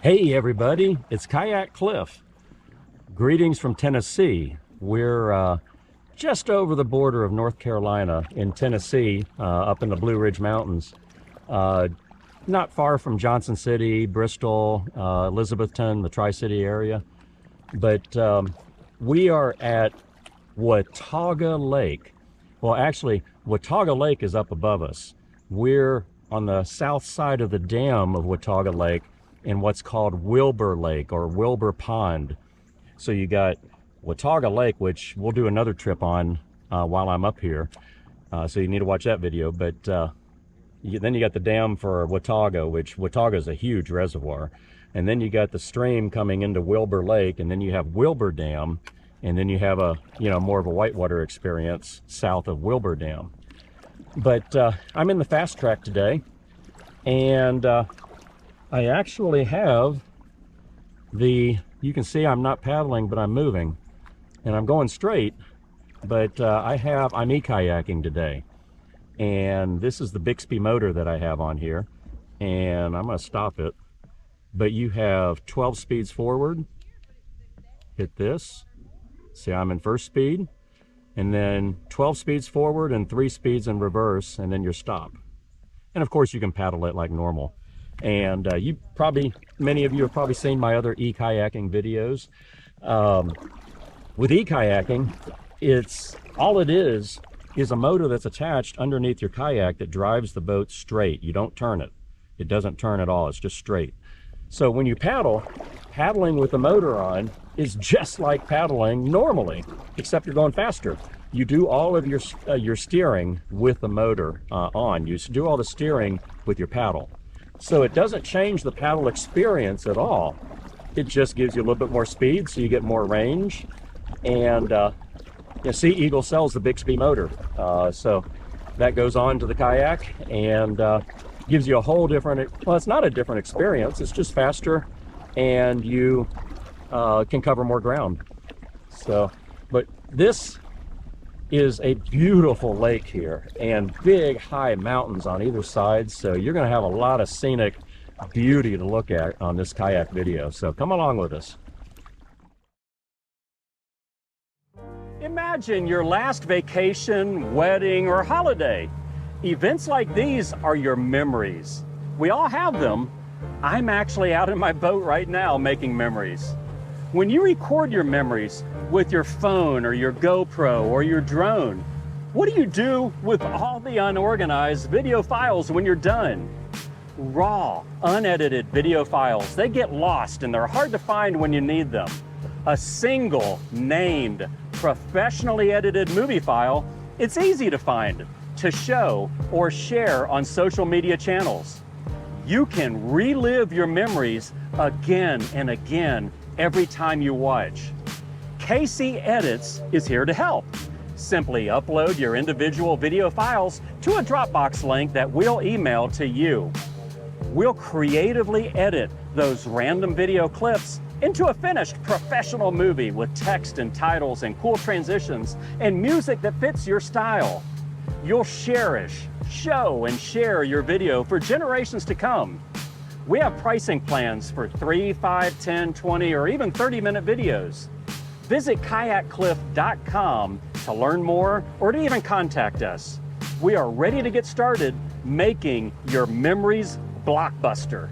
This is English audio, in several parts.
Hey everybody, it's Kayak Cliff. Greetings from Tennessee. We're just over the border of North Carolina in Tennessee, up in the Blue Ridge Mountains. Not far from Johnson City, Bristol, Elizabethton, the Tri-City area. But we are at Watauga Lake. Well, actually, Watauga Lake is up above us. We're on the south side of the dam of Watauga Lake in what's called Wilbur Lake or Wilbur Pond. So you got Watauga Lake, which we'll do another trip on while I'm up here. So you need to watch that video. But then you got the dam for Watauga, which Watauga is a huge reservoir. And then you got the stream coming into Wilbur Lake, and then you have Wilbur Dam, and then you have a, more of a whitewater experience south of Wilbur Dam. But I'm in the FastTrack today, and I actually have you can see I'm not paddling, but I'm moving, and I'm going straight, but I'm E-Kayaking today. And this is the Bixby motor that I have on here, and I'm going to stop it. But you have 12 speeds forward, hit this, see I'm in first speed, and then 12 speeds forward and 3 speeds in reverse, and then your stop. And of course you can paddle it like normal. And many of you have probably seen my other e-kayaking videos. With e-kayaking, all it is a motor that's attached underneath your kayak that drives the boat straight. You don't turn it. It doesn't turn at all. It's just straight. So when you paddling with the motor on is just like paddling normally, except you're going faster. You do all of your steering with the motor on. You do all the steering with your paddle. So it doesn't change the paddle experience at all. It just gives you a little bit more speed, so you get more range. And Sea Eagle sells the Bixby motor. So that goes on to the kayak and gives you a whole different, well, it's not a different experience, it's just faster, and you can cover more ground. So, but this is a beautiful lake here and big high mountains on either side, so you're going to have a lot of scenic beauty to look at on this kayak video, so come along with us. Imagine your last vacation, wedding, or holiday. Events like these are your memories. We all have them. I'm actually out in my boat right now making memories. When you record your memories with your phone or your GoPro or your drone, what do you do with all the unorganized video files when you're done? Raw, unedited video files, they get lost and they're hard to find when you need them. A single, named, professionally edited movie file, it's easy to find, to show, or share on social media channels. You can relive your memories again and again every time you watch. KC Edits is here to help. Simply upload your individual video files to a Dropbox link that we'll email to you. We'll creatively edit those random video clips into a finished professional movie with text and titles and cool transitions and music that fits your style. You'll cherish, show, and share your video for generations to come. We have pricing plans for 3, 5, 10, 20, or even 30-minute videos. Visit kayakcliff.com to learn more or to even contact us. We are ready to get started making your memories blockbuster.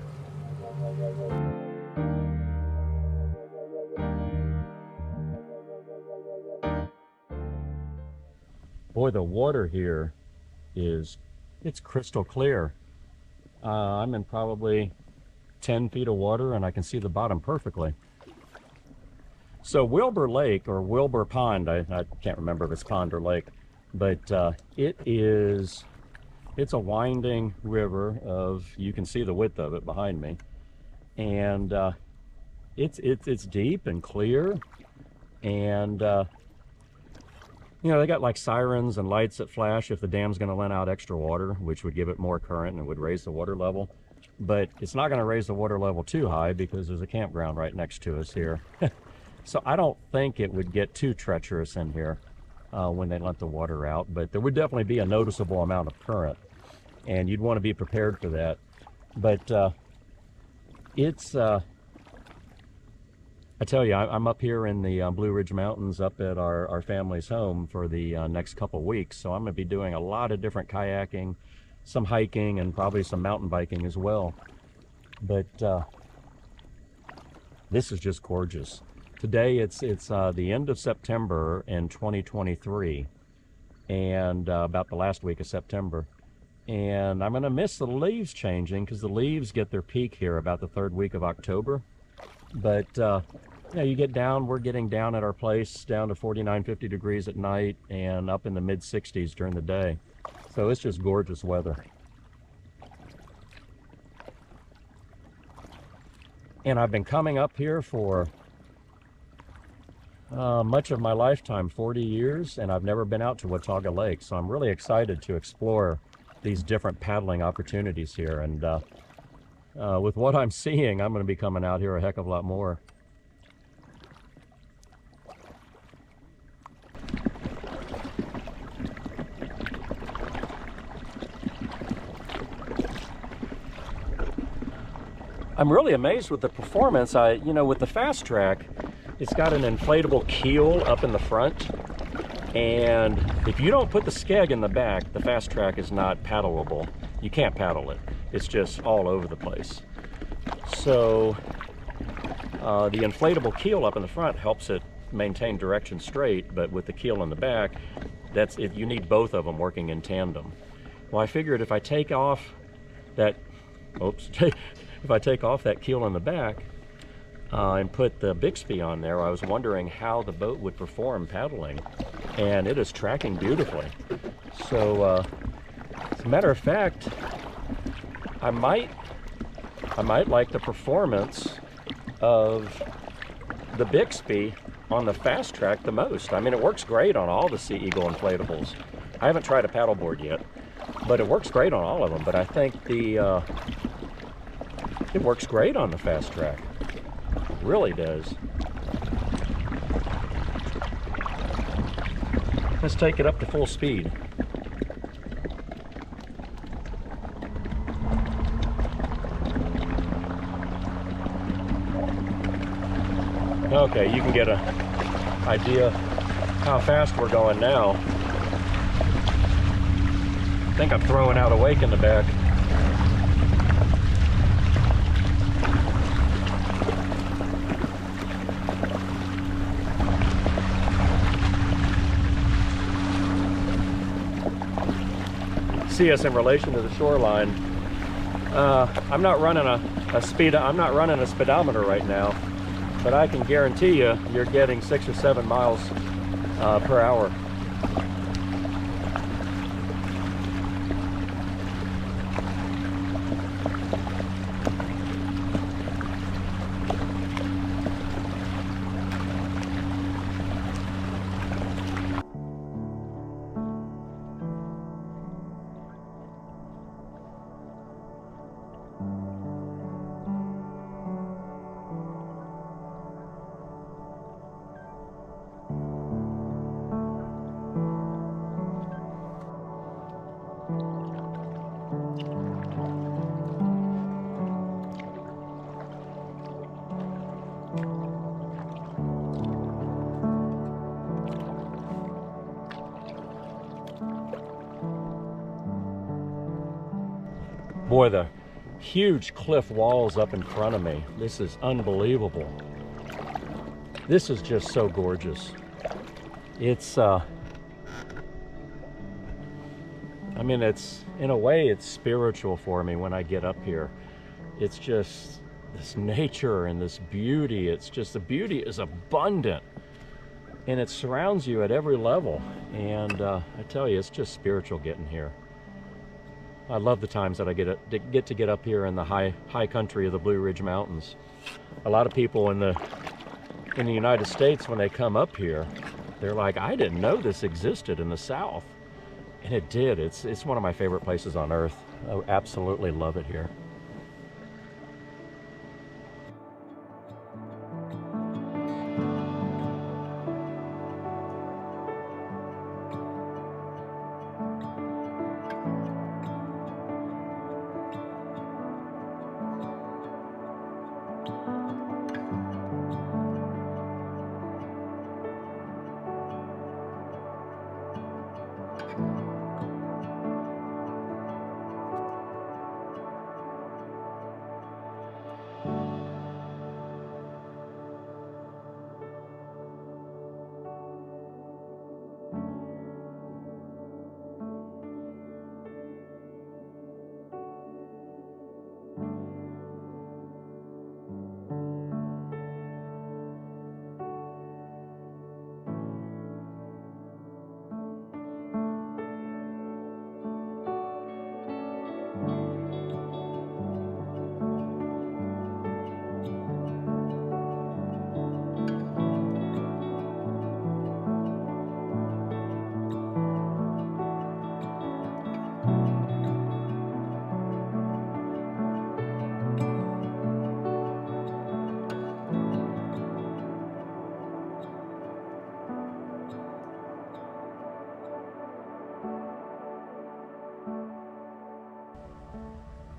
Boy, the water here it's crystal clear. I'm in probably 10 feet of water and I can see the bottom perfectly. So Wilbur Lake or Wilbur Pond, I can't remember if it's pond or lake, but it's a winding river you can see the width of it behind me. And it's deep and clear, and they got like sirens and lights that flash if the dam's going to let out extra water, which would give it more current and would raise the water level. But it's not going to raise the water level too high because there's a campground right next to us here. So I don't think it would get too treacherous in here when they let the water out, but there would definitely be a noticeable amount of current, and you'd want to be prepared for that. But it's I tell you, I'm up here in the Blue Ridge Mountains up at our family's home for the next couple weeks. So I'm going to be doing a lot of different kayaking, some hiking, and probably some mountain biking as well. But this is just gorgeous. Today it's the end of September in 2023, and about the last week of September. And I'm going to miss the leaves changing because the leaves get their peak here about the third week of October. But yeah, you get down, we're getting down at our place down to 49, 50 degrees at night and up in the mid 60s during the day. So it's just gorgeous weather. And I've been coming up here for much of my lifetime, 40 years, and I've never been out to Watauga Lake. So I'm really excited to explore these different paddling opportunities here. And with what I'm seeing, I'm going to be coming out here a heck of a lot more. I'm really amazed with the performance. You know, with the FastTrack, it's got an inflatable keel up in the front, and if you don't put the skeg in the back, the FastTrack is not paddleable. You can't paddle it. It's just all over the place. So the inflatable keel up in the front helps it maintain direction straight, but with the keel in the back, that's it. You need both of them working in tandem. Well, I figured if I take off that, if I take off that keel in the back and put the Bixby on there, I was wondering how the boat would perform paddling, and it is tracking beautifully. So as a matter of fact, I might like the performance of the Bixby on the FastTrack the most. I mean, it works great on all the Sea Eagle inflatables. I haven't tried a paddleboard yet, but it works great on all of them. But I think it works great on the FastTrack. It really does. Let's take it up to full speed. Okay, you can get an idea how fast we're going now. I think I'm throwing out a wake in the back. See us in relation to the shoreline. I'm not running a speedometer right now, but I can guarantee you're getting 6 or 7 miles per hour. Boy, the huge cliff walls up in front of me. This is unbelievable. This is just so gorgeous. It's, I mean, it's, in a way, it's spiritual for me when I get up here. It's just this nature and this beauty. It's just, the beauty is abundant and it surrounds you at every level. And I tell you, it's just spiritual getting here. I love the times that I get to get up here in the high country of the Blue Ridge Mountains. A lot of people in the United States, when they come up here, they're like, I didn't know this existed in the South. And it did. It's one of my favorite places on earth. I absolutely love it here.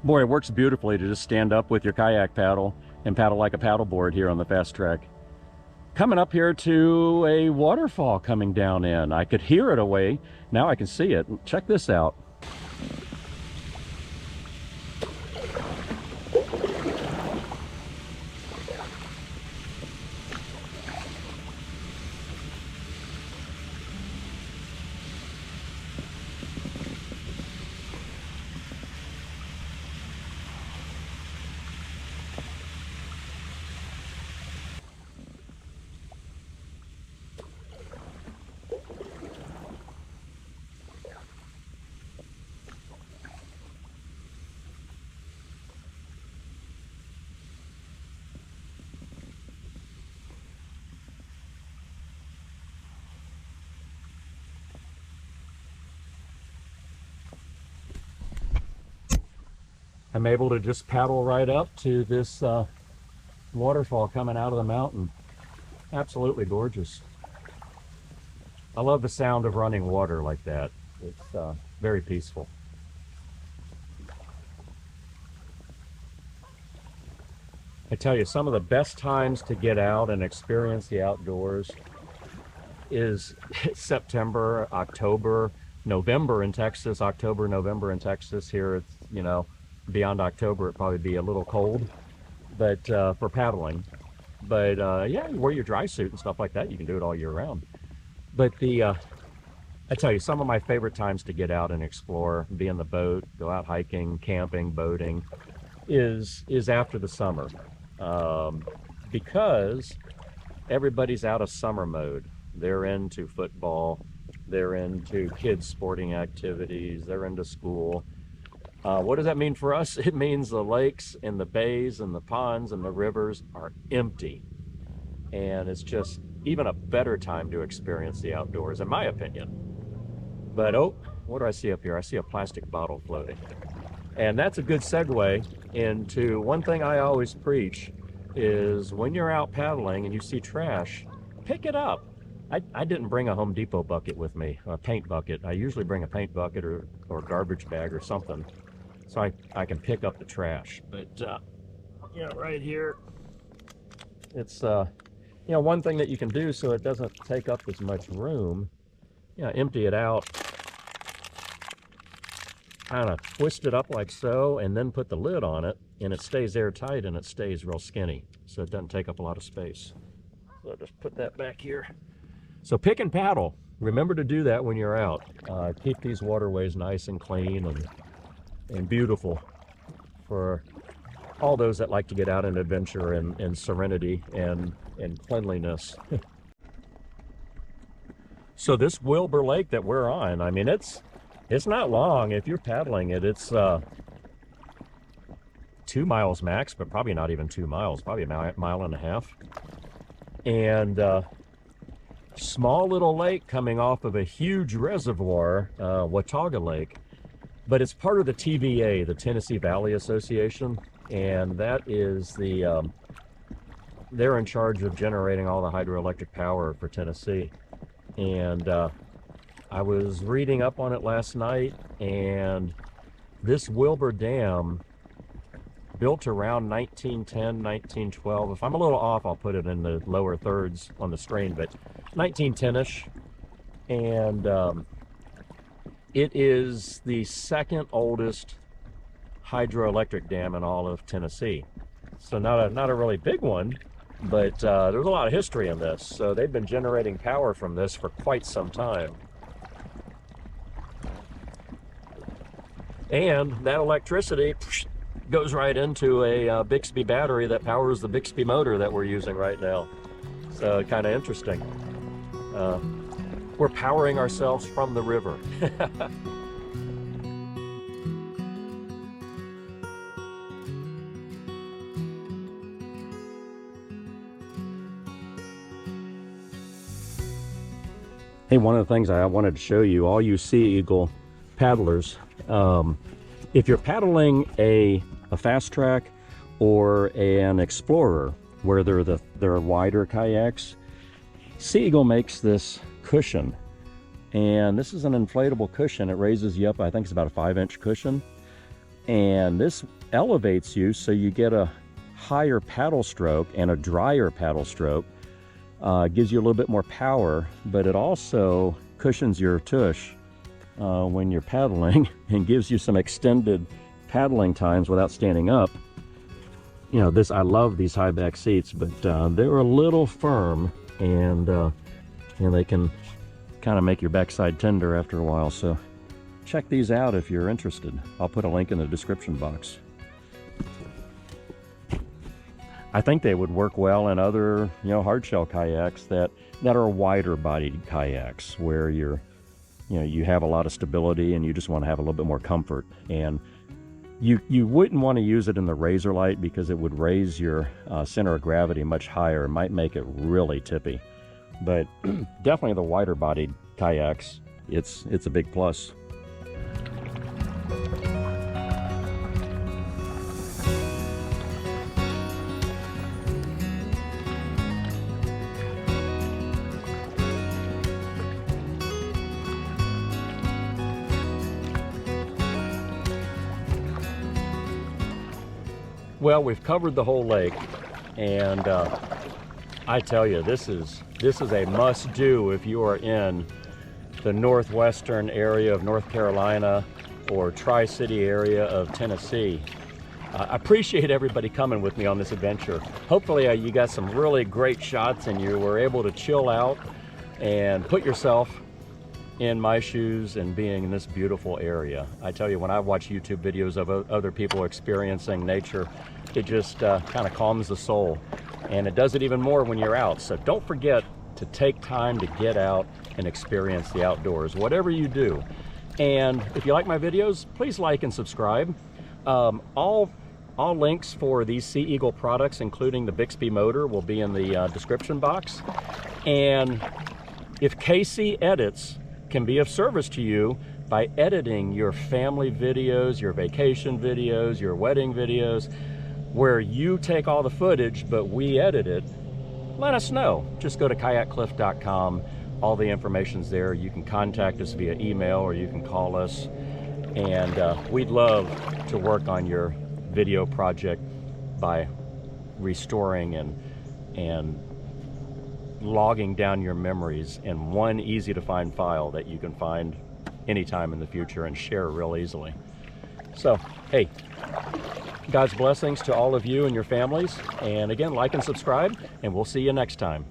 Boy, it works beautifully to just stand up with your kayak paddle and paddle like a paddleboard here on the FastTrack. Coming up here to a waterfall coming down in. I could hear it away. Now I can see it. Check this out. I'm able to just paddle right up to this waterfall coming out of the mountain. Absolutely gorgeous. I love the sound of running water like that. It's very peaceful. I tell you, some of the best times to get out and experience the outdoors is September, October, November in Texas. October, November in Texas. Here it's, you know, beyond October it'd probably be a little cold, but for paddling. But yeah, you wear your dry suit and stuff like that. You can do it all year round. But I tell you, some of my favorite times to get out and explore, be in the boat, go out hiking, camping, boating, is after the summer, because everybody's out of summer mode. They're into football, they're into kids' sporting activities, they're into school. What does that mean for us? It means the lakes and the bays and the ponds and the rivers are empty. And it's just even a better time to experience the outdoors, in my opinion. But oh, what do I see up here? I see a plastic bottle floating. And that's a good segue into one thing I always preach is when you're out paddling and you see trash, pick it up. I didn't bring a Home Depot bucket with me, a paint bucket. I usually bring a paint bucket or garbage bag or something, so I can pick up the trash. But yeah, right here, it's you know, one thing that you can do so it doesn't take up as much room. Yeah, empty it out, kind of twist it up like so, and then put the lid on it, and it stays airtight and it stays real skinny, so it doesn't take up a lot of space. So I'll just put that back here. So pick and paddle. Remember to do that when you're out. Keep these waterways nice and clean and beautiful for all those that like to get out and adventure and serenity and cleanliness. So this Wilbur Lake that we're on, I mean, it's not long. If you're paddling it, it's 2 miles max, but probably not even 2 miles, probably a mile and a half. And small little lake coming off of a huge reservoir, Watauga Lake, but it's part of the TVA, the Tennessee Valley Association, and that is the they're in charge of generating all the hydroelectric power for Tennessee. And I was reading up on it last night, and this Wilbur Dam, built around 1910, 1912. If I'm a little off, I'll put it in the lower thirds on the screen, but 1910-ish. And it is the second oldest hydroelectric dam in all of Tennessee. So not a really big one, but there's a lot of history in this. So they've been generating power from this for quite some time. And that electricity goes right into a Bixby battery that powers the Bixby motor that we're using right now. So kind of interesting. We're powering ourselves from the river. Hey, one of the things I wanted to show you, all you Sea Eagle paddlers, if you're paddling a FastTrack or an Explorer, where they're wider kayaks, Sea Eagle makes this cushion, and this is an inflatable cushion. It raises you up, I think it's about a 5-inch cushion, and this elevates you so you get a higher paddle stroke and a drier paddle stroke. Gives you a little bit more power, but it also cushions your tush when you're paddling and gives you some extended paddling times without standing up. You know, I love these high back seats, but they're a little firm, and they can kind of make your backside tender after a while. So check these out if you're interested. I'll put a link in the description box. I think they would work well in other, you know, hardshell kayaks that are wider bodied kayaks, where you have a lot of stability and you just want to have a little bit more comfort. And you wouldn't want to use it in the RazorLite because it would raise your center of gravity much higher. It might make it really tippy. But definitely the wider bodied kayaks, it's a big plus. Well, we've covered the whole lake, and I tell you, this is a must-do if you are in the northwestern area of North Carolina or Tri-City area of Tennessee. I appreciate everybody coming with me on this adventure. Hopefully you got some really great shots and you were able to chill out and put yourself in my shoes and being in this beautiful area. I tell you, when I watch YouTube videos of other people experiencing nature, it just kind of calms the soul. And it does it even more when you're out. So don't forget to take time to get out and experience the outdoors, whatever you do. And if you like my videos, please like and subscribe. All links for these Sea Eagle products, including the Bixby motor, will be in the description box. And if KC Edits can be of service to you by editing your family videos, your vacation videos, your wedding videos, where you take all the footage but we edit it, let us know. Just go to kayakkliff.com. All the information's there. You can contact us via email or you can call us, and we'd love to work on your video project by restoring and logging down your memories in one easy to find file that you can find anytime in the future and share real easily. So, hey, God's blessings to all of you and your families. And again, like and subscribe, and we'll see you next time.